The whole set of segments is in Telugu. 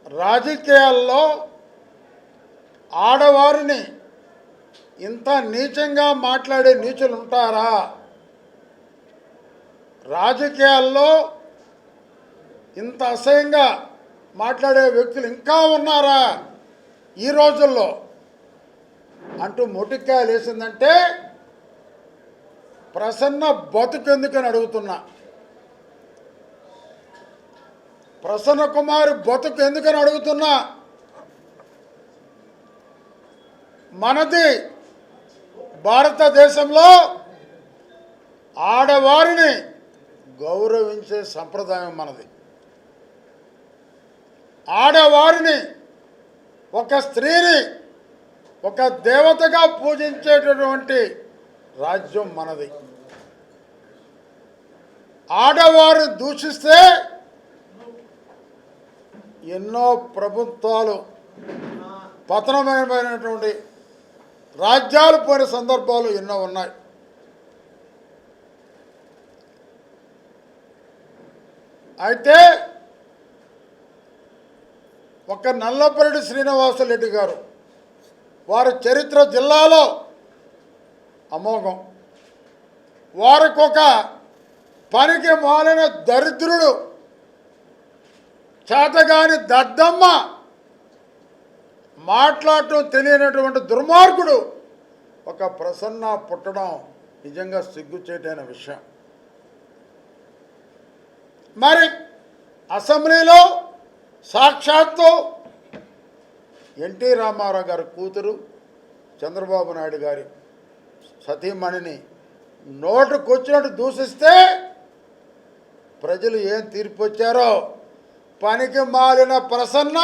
రాజకీయాల్లో ఆడవారిని ఇంత నీచంగా మాట్లాడే నీచులు ఉంటారా? రాజకీయాల్లో ఇంత అసహ్యంగా మాట్లాడే వ్యక్తులు ఇంకా ఉన్నారా ఈ రోజుల్లో అంటూ మొటిక్కాయలు వేసిందంటే ప్రసన్న బతుకెందుకని అడుగుతున్నా. ప్రసన్న కుమారి బతుకు ఎందుకని అడుగుతున్నా. మనది భారతదేశంలో ఆడవారిని గౌరవించే సంప్రదాయం మనది. ఆడవారిని, ఒక స్త్రీని ఒక దేవతగా పూజించేటటువంటి రాజ్యం మనది. ఆడవారు దూషిస్తే ఎన్నో ప్రభుత్వాలు పతనమైనటువంటి రాజ్యాలు పోయిన సందర్భాలు ఎన్నో ఉన్నాయి. అయితే ఒక నల్లపరెడ్డి శ్రీనివాసరెడ్డి గారు, వారి చరిత్ర జిల్లాలో అమోఘం. వారికి ఒక పనికి మాలిన దరిద్రుడు, చేతగాని దద్దమ్మ, మాట్లాడటం తెలియనటువంటి దుర్మార్గుడు ఒక ప్రసన్న పుట్టడం నిజంగా సిగ్గుచేటైన విషయం. మరి అసెంబ్లీలో సాక్షాత్తు ఎన్టీ రామారావు గారి కూతురు, చంద్రబాబు నాయుడు గారి సతీమణిని నోటుకొచ్చినట్టు దూషిస్తే ప్రజలు ఏం తీర్పు వచ్చారో పనికి మాలిన ప్రసన్న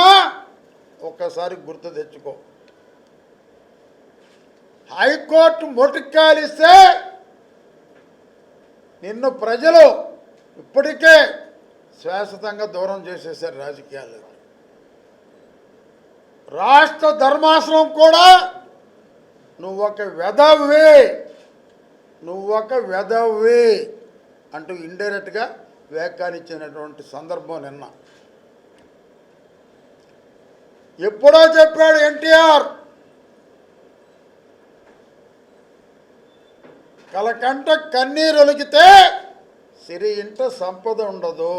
ఒక్కసారి గుర్తు తెచ్చుకో. హైకోర్టు మొటిక్కాలిస్తే నిన్ను ప్రజలు ఇప్పటికే శాశ్వతంగా దూరం చేసేసారు రాజకీయాలు. రాష్ట్ర ధర్మాసనం కూడా నువ్వొక వెధవే అంటూ ఇండైరెక్ట్గా వ్యాఖ్యానించినటువంటి సందర్భం నిన్న. ఎప్పుడో చెప్పాడు ఎన్టీఆర్, కలకంట కన్నీరు ఒలికితే సిరి ఇంట సంపద ఉండదు.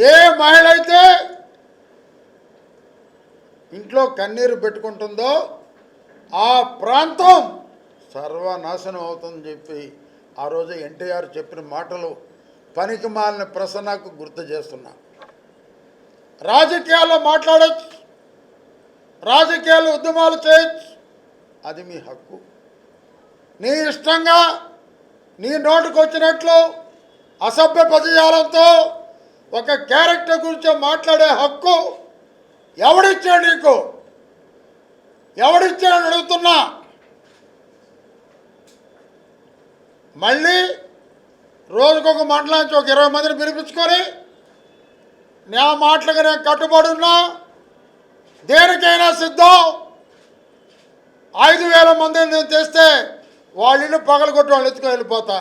ఏ మహిళ అయితే ఇంట్లో కన్నీరు పెట్టుకుంటుందో ఆ ప్రాంతం సర్వనాశనం అవుతుందని చెప్పి ఆ రోజు ఎన్టీఆర్ చెప్పిన మాటలు పనికి మాలిన ప్రసన్నకు గుర్తు చేస్తున్నా. రాజకీయాల్లో మాట్లాడచ్చు, రాజకీయాల్లో ఉద్యమాలు చేయొచ్చు, అది మీ హక్కు. నీ ఇష్టంగా నీ నోటుకు వచ్చినట్లు అసభ్య పదజాలంతో ఒక క్యారెక్టర్ గురించి మాట్లాడే హక్కు ఎవడిచ్చాడు నీకు? ఎవడిచ్చాడని అడుగుతున్నా. మళ్ళీ రోజుకొక మండలానికి ఒక 20 మందిని పిలిపించుకొని నా మాటలుగా నేను కట్టుబడి ఉన్నా, దేనికైనా సిద్ధం. 5,000 మందిని నేను తెస్తే వాళ్ళ ఇల్లు పగలగొట్టి వాళ్ళు ఎత్తుకొని వెళ్ళిపోతా.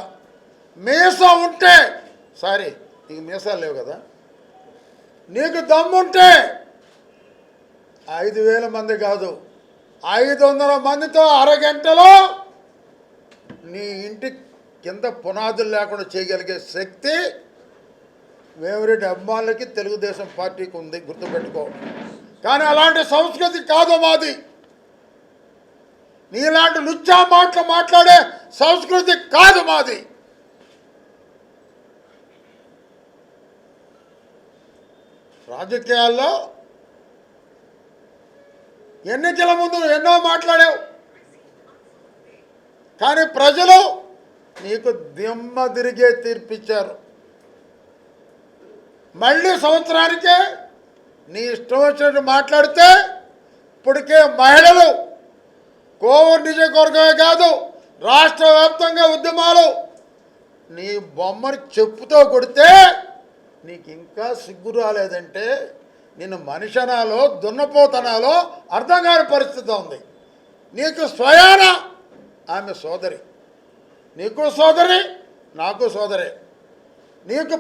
మీసం ఉంటే, సారీ నీకు మీసాలు లేవు కదా, నీకు దమ్ముంటే 5,000 మంది కాదు 500 మందితో అరగంటలో నీ ఇంటి కింద పునాదులు లేకుండా చేయగలిగే శక్తి వేమిరెడ్డి అభిమానులకి తెలుగుదేశం పార్టీకి ఉంది, గుర్తుపెట్టుకో. కానీ అలాంటి సంస్కృతి కాదు మాది. నీలాంటి లుచ్చా మాటలు మాట్లాడే సంస్కృతి కాదు మాది. రాజకీయాల్లో ఎన్నికల ముందు ఎన్నో మాట్లాడావు, కానీ ప్రజలు నీకు దిమ్మ తిరిగే తీర్పిచ్చారు. మళ్ళీ సంవత్సరానికే నీ ఇష్టం వచ్చినట్టు మాట్లాడితే ఇప్పటికే మహిళలు కోవూరు నియోజకవర్గమే కాదు రాష్ట్ర వ్యాప్తంగా ఉద్యమాలు నీ బొమ్మను చెప్పుతో కొడితే నీకు ఇంకా సిగ్గు రాలేదంటే నిన్ను మనిషనాలో దున్నపోతనాలో అర్థం కాని పరిస్థితి ఉంది. నీకు స్వయాన ఆమె సోదరి, నీకు సోదరి, నాకు సోదరే. నీకు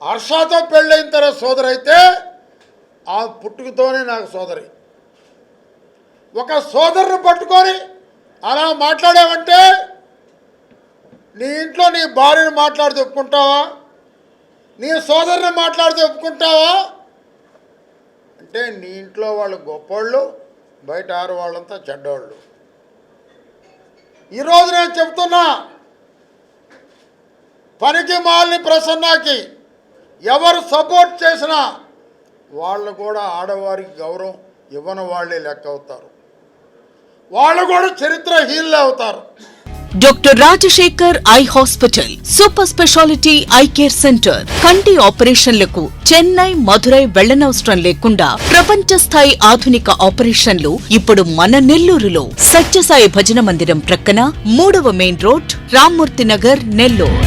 హర్షతో పెళ్ళైన తర్వాత సోదరి అయితే ఆ పుట్టుకతోనే నాకు సోదరి. ఒక సోదరుని పట్టుకొని అలా మాట్లాడావంటే నీ ఇంట్లో నీ భార్యను మాట్లాడితే ఒప్పుకుంటావా? నీ సోదరుని మాట్లాడితే ఒప్పుకుంటావా? అంటే నీ ఇంట్లో వాళ్ళు గొప్పోళ్ళు, బయట ఆడవాళ్ళంతా చెడ్డవాళ్ళు. ఈరోజు నేను చెప్తున్నా, పనికి మాలిన ప్రసన్నకి ఎవరు సపోర్ట్ చేసినా వాళ్ళు కూడా ఆడవారికి గౌరవం ఇవ్వని వాళ్ళే లెక్క అవుతారు. వాళ్ళు కూడా చరిత్రహీనులే అవుతారు. Doctor Rajasekhar eye hospital super speciality eye care centre. కంటి ఆపరేషన్లకు చెన్నై, మధురై వెళ్లనవసరం లేకుండా ప్రపంచ స్థాయి ఆధునిక ఆపరేషన్లు ఇప్పుడు మన నెల్లూరులో. సత్యసాయి భజన మందిరం ప్రక్కన 3వ మెయిన్ రోడ్, రామ్మూర్తి నగర్, నెల్లూరు.